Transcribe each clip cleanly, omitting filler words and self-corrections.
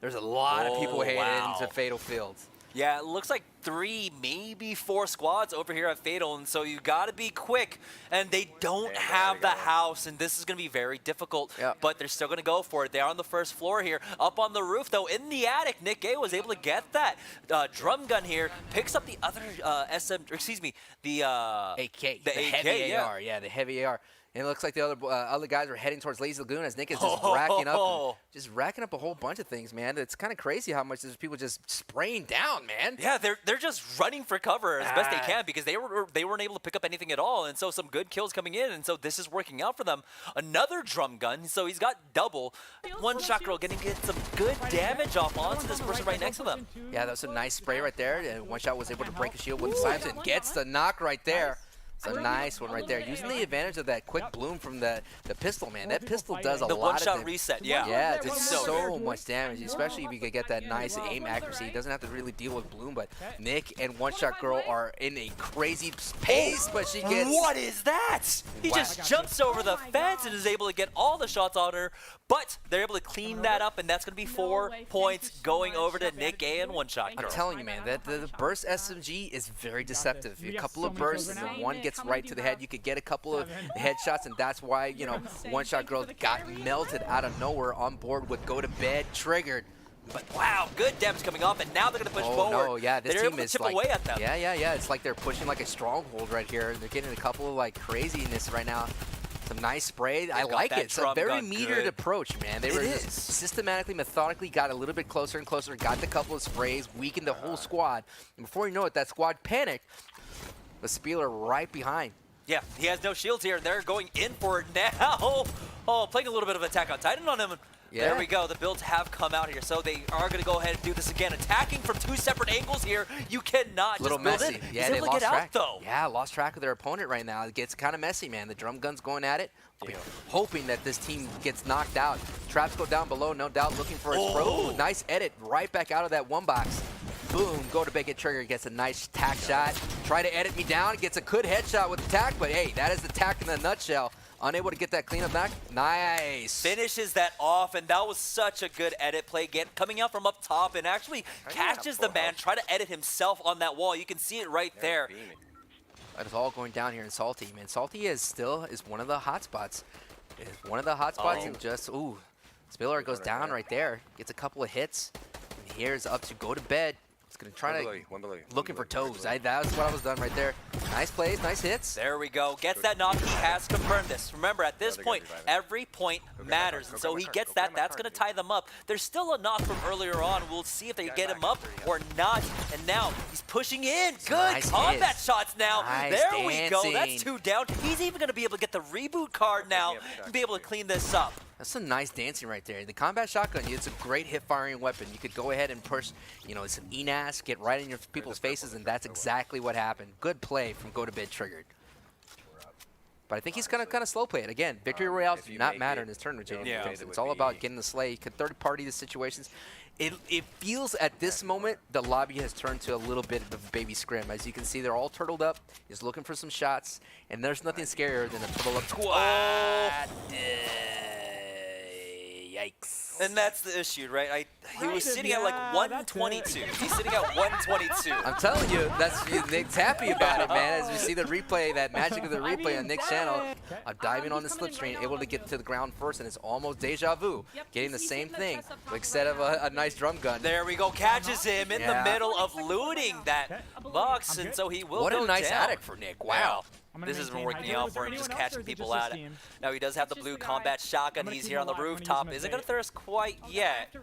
There's a lot of people headed into Fatal Fields. Yeah, it looks like 3, maybe 4 squads over here at Fatal, and so you got to be quick. And they don't have the house, and this is going to be very difficult. Yep. But they're still going to go for it. They're on the first floor here. Up on the roof, though, in the attic, Nick Gay was able to get that drum gun here. Picks up the other the AK. The heavy AR. Yeah, the heavy AR. And it looks like the other guys are heading towards Lazy Lagoon as Nick is just racking up a whole bunch of things, man. It's kind of crazy how much there's people just spraying down, man. Yeah, they're just running for cover as best they can because they weren't able to pick up anything at all, and so some good kills coming in, and so this is working out for them. Another drum gun, so he's got double. One shot girl getting some good damage off onto this person right next to them. Yeah, that was a nice spray right there, and One Shot was able to break a shield with the sides and gets the knock right there. It's a nice one right there. Using the advantage of that quick bloom from the pistol, man. That pistol does a lot of damage. The one-shot reset, yeah. Yeah, it does so much damage, especially if you could get that nice aim accuracy. He doesn't have to really deal with bloom, but Nick and One Shot Girl are in a crazy pace, but she gets... What is that? He just jumps over the fence and is able to get all the shots on her, but they're able to clean that up, and that's going to be 4 points going over to Nick A and One Shot Girl. I'm telling you, man, that the burst SMG is very deceptive. A couple of bursts and then one gets right to the head. You could get a couple of headshots, and that's why, you know, One Shot Girl got melted out of nowhere on board with Go to Bed triggered. But wow, good damage coming off, and now they're going to push forward. No, yeah, this they're team able to is chip like, away at them. Yeah. It's like they're pushing like a stronghold right here. They're getting a couple of like craziness right now. Some nice spray. I like it. It's a very metered approach, man. They were just systematically, methodically got a little bit closer and closer, got the couple of sprays, weakened the whole squad. And before you know it, that squad panicked. The Spieler right behind. Yeah, he has no shields here. They're going in for it now. Oh, playing a little bit of Attack on Titan on him. Yeah. There we go. The builds have come out here, so they are going to go ahead and do this again. Attacking from 2 separate angles here. You cannot just build it. Yeah, they lost track. Though. Yeah, lost track of their opponent right now. It gets kind of messy, man. The drum gun's going at it. Hoping that this team gets knocked out. Traps go down below, no doubt, looking for a throw. Nice edit right back out of that one box. Boom, Go to Bed, get trigger, gets a nice tack shot. Try to edit me down, gets a good headshot with the tack, but hey, that is the tack in a nutshell. Unable to get that cleanup back. Nice. Finishes that off, and that was such a good edit play. Coming out from up top and actually catches the man, try to edit himself on that wall. You can see it right there. That is all going down here in Salty, man. Salty is one of the hot spots. It's one of the hot spots, and just, Spiller goes down right there. Gets a couple of hits. And here's up to Go to Bed. It's going to try to looking for toes. That's what I was done right there. Nice plays, nice hits. There we go. Gets that knock. He has confirmed this. Remember, at this point, every point matters. And so he gets that. That's going to tie them up. There's still a knock from earlier on. We'll see if they get him up or not. And now he's pushing in. Good combat shots now. There we go. That's 2 down. He's even going to be able to get the reboot card now and be able to clean this up. That's some nice dancing right there. The combat shotgun, it's a great hit-firing weapon. You could go ahead and push, some ENAS, get right in your people's faces, and that's exactly what happened. Good play from Go to Bed triggered. But I think he's going to kind of slow play it. Again, victory royales do not matter in this tournament. It's all about getting the slay. You can third-party the situations. It feels at this moment the lobby has turned to a little bit of a baby scrim. As you can see, they're all turtled up. He's looking for some shots, and there's nothing scarier than a turtle up squad. Yikes. And that's the issue, right? He was sitting at like 122. He's sitting at 122. I'm telling you, Nick's happy about it, man. As we see the replay, that magic of the replay on Nick's channel, diving on the slipstream, able to get to the ground first, and it's almost deja vu. Getting the same thing, but instead of a nice drum gun. There we go. Catches him in the middle of looting that box, and so he will go down. What a nice attic for Nick. Wow. This has been working out for him, just catching people out. Now he does have the blue combat shotgun. He's here on the rooftop. Isn't going to thirst quite yet.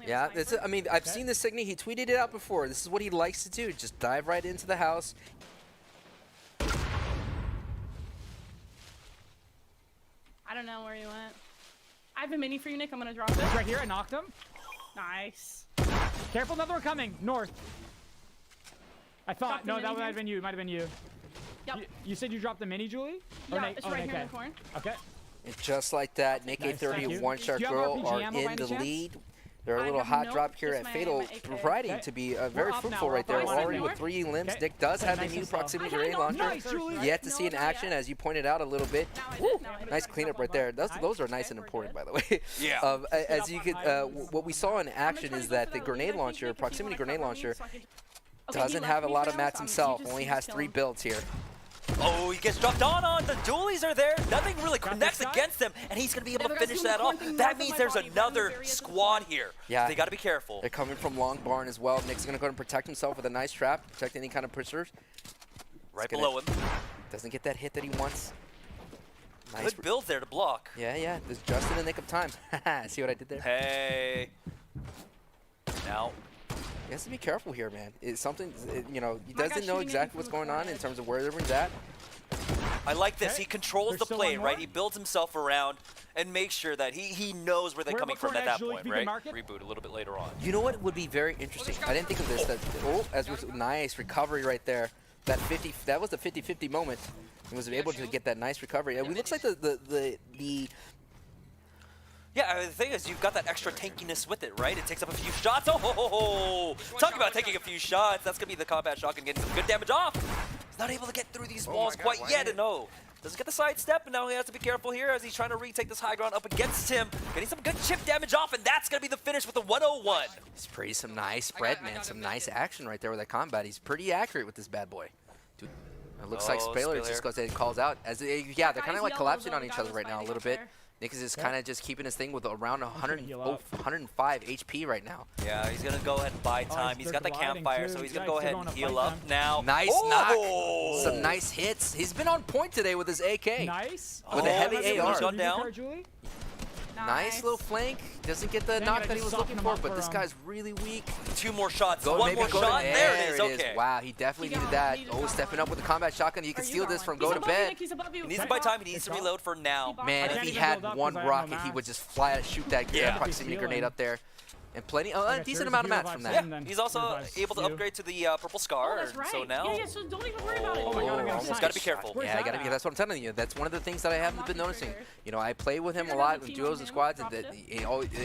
Yeah, I mean, I've seen the Signy. He tweeted it out before. This is what he likes to do. Just dive right into the house. I don't know where he went. I have a mini for you, Nick. I'm going to drop it. Right here. I knocked him. Nice. Careful, another one coming. North. I thought. No, that might have been you. It might have been you. Yep. You said you dropped the mini, Julie? Yeah, it's right here in the corner. Okay. And just like that, Nick A30 and One Shot Girl are in the lead. They're a I little have hot no- drop here just at my Fatal, AK. providing to be very up fruitful now, right there. we're up. Already with North. 3 limbs. Okay. Nick does have the Nice new and slow. proximity I got grenade no launcher. Nice, Julie. Yet to No, see in not action, yet. as you pointed out a little bit. Now I Woo! did, now I did. Nice cleanup right there. Those are nice and we're important, good. by the way. Yeah. As you could, what we saw in I'm action trying is to go that for the that grenade lead, I think, launcher, Nick, if you proximity wanna grenade cover me launcher, so I can- Okay, he doesn't left have a me lot for of now, mats so himself. you Only just has kill 3 him. builds here. Oh, he gets dropped on. The dualies are there. Nothing really Got connects this guy? against him, and he's going to be able to Never got finish to that the corn off. thing That north of means my there's body, another very at this squad point. here. Yeah. They got to be careful. They're coming from long barn as well. Nick's going to go and protect himself with a nice trap, protect any kind of pushers. Right gonna- below him. Doesn't get that hit that he wants. Nice. Good build there to block. Yeah. This is just in the nick of time. See what I did there? Hey. Now. He has to be careful here, man. It's something, he My doesn't guy's know shooting exactly in what's from the going on in corner. terms of where everyone's at. I like this. Okay. He controls There's the still play, one right? more? He builds himself around and makes sure that he knows where they're Where coming from before at that actually point, we can right? mark it? Reboot a little bit later on. You know what would be very interesting? I didn't think of this. Nice recovery right there. That was the 50-50 moment. He was able to get that nice recovery. It looks like the Yeah, the thing is, you've got that extra tankiness with it, right? It takes up a few shots. Oh, ho, ho, ho. Talk about taking a few shots. That's going to be the combat shotgun getting some good damage off. He's not able to get through these walls quite yet, and no. Doesn't get the side step, and now he has to be careful here as he's trying to retake this high ground up against him. Getting some good chip damage off, and that's going to be the finish with the 101. He's pretty some nice spread, man. Some nice action right there with that combat. He's pretty accurate with this bad boy. Dude, it looks like Spaler just goes ahead and calls out. Yeah, they're kind of like collapsing on each other right now a little bit. Nick is just kind of just keeping his thing with around 105 HP right now. Yeah, he's going to go ahead and buy time. He's got the campfire, so he's going to go ahead and heal up now. Nice knock. Some nice hits. He's been on point today with his AK. Nice. With a heavy AR. Gone down. Nice little flank. Doesn't get the Dang knock it, I that he just was looking softened him for, up but for this him. guy's really weak. 2 more shots. Go, One more go shot. to, There it is. Okay. Wow, he definitely needed that. Oh, stepping up with the combat shotgun. You can steal this from go to bed. He's above you. He needs to buy time. He needs to reload for now. Man, I if can't he even had build up one 'cause I have no rocket, he would mats. just fly shoot that Yeah. proximity Stealing. grenade up there. And plenty, Okay, decent there's amount of a mats few from revives that. and then He's also revives able to you. upgrade to the purple scar. Oh, that's right. So now, Yeah, so don't even worry about it. Oh my god, I'm almost gonna gotta be careful. Where's Yeah, I that gotta be. at? That's what I'm telling you. That's one of the things that I haven't been noticing. trigger. You know, I play with him a Trigger lot doesn't in team duos on and him. squads, and Dropped that,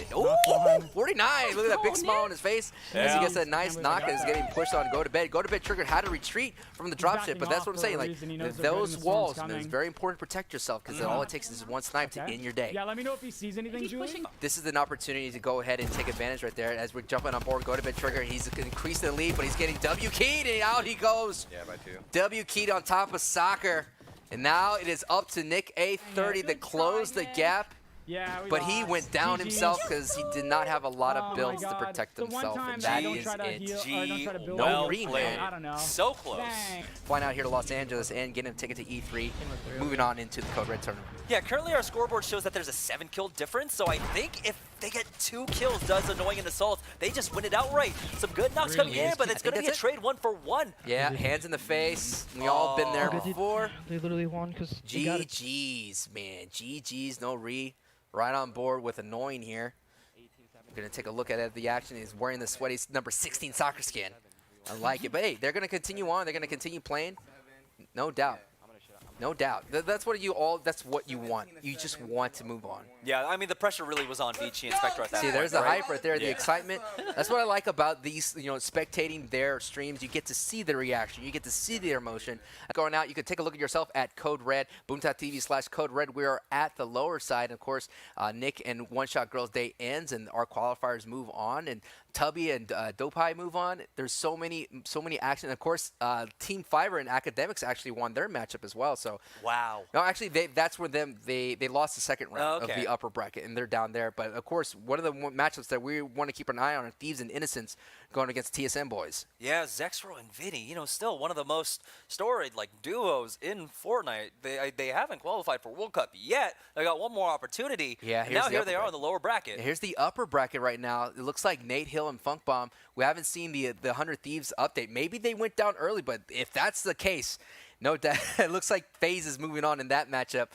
it. oh, 49! Look at that big Oh, smile on Nick. his face as Yeah. he gets that nice Can't believe I knock got and is that. getting pushed on go to bed. Go to bed triggered had to retreat from the drop ship, backing but that's off what I'm for saying. a Like reason. He knows they're good and those the storm's walls, man, it's coming. very important to protect yourself because all it takes is one snipe to Okay. end your day. Yeah, let me know if he sees anything, He's Julie. pushing. This is an opportunity to go ahead and take advantage right there as we're jumping on board. Go to bed trigger. He's increased the lead, but he's getting W keyed and out he goes. Yeah, by 2. W keyed on top of soccer. And now it is up to Nick A30 to Good close try, the Nick. gap. Yeah, we But he lost. went down GG. himself because he did not have a lot Oh of my builds to God. protect The one himself. time And that I that don't is try to it. heal, or I don't try to build. No Well rematch. played. I don't know. So close. Dang. Flying out here to Los Angeles and getting a ticket to E3. Moving on into the Code Red tournament. Yeah, currently our scoreboard shows that there's a 7-kill difference, so I think if they get 2 kills, does annoying an assault, they just win it outright. Some good knocks coming in, but it's I going to think be a that's trade 1-for-1. Yeah, hands in the face. We all been there Oh. before. They literally won because they got it. GG's, man. GG's, no re. Right on board with annoying here. We're going to take a look at the action. He's wearing the sweaty number 16 soccer skin. I like it. But hey, they're going to continue on. They're going to continue playing. No doubt. No doubt. That's what you want. You just want to move on. Yeah, I mean, the pressure really was on Vici and Spectre at that See, point, there's the right? hype right there, the Yeah. excitement. That's what I like about these, spectating their streams. You get to see the reaction. You get to see the emotion. Going out, you can take a look at yourself at Code Red, boom.tv/Code Red. We are at the lower side. Of course, Nick and One Shot Girls Day ends, and our qualifiers move on, and Tubby and Dopai move on. There's so many action. Of course, Team Fiverr and Academics actually won their matchup as well. So Wow. no, actually, that's where they lost the second round Okay. of the upper bracket, and they're down there. But of course, one of the matchups that we want to keep an eye on are Thieves and Innocents going against TSM boys. Yeah, Zexro and Vinny, still one of the most storied duos in Fortnite. They haven't qualified for World Cup yet. They got one more opportunity. Yeah, and here's now the here upper they are bracket. in the lower bracket. Here's the upper bracket right now. It looks like Nate Hill and Funk Bomb. We haven't seen the 100 Thieves update. Maybe they went down early, but if that's the case, No doubt. It looks like FaZe is moving on in that matchup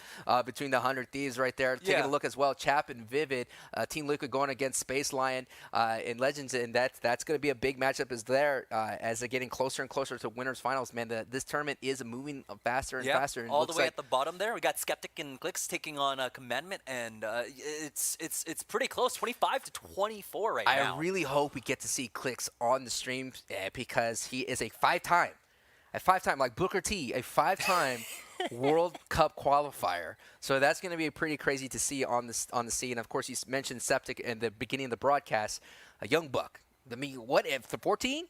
between the 100 Thieves right there. Taking Yeah. a look as well, Chap and Vivid, Team Liquid going against Space Lion in Legends, and that's going to be a big matchup as they're getting closer and closer to winners finals. Man, this tournament is moving faster and faster. And all the way at the bottom there, we got Skeptic and Clicks taking on Commandment, and it's pretty close, 25 to 24 right now. I really hope we get to see Clicks on the stream because he is a five-time, like Booker T, a five-time World Cup qualifier. So that's going to be pretty crazy to see on the scene. Of course, you mentioned Septic in the beginning of the broadcast, a young buck. What if the 14?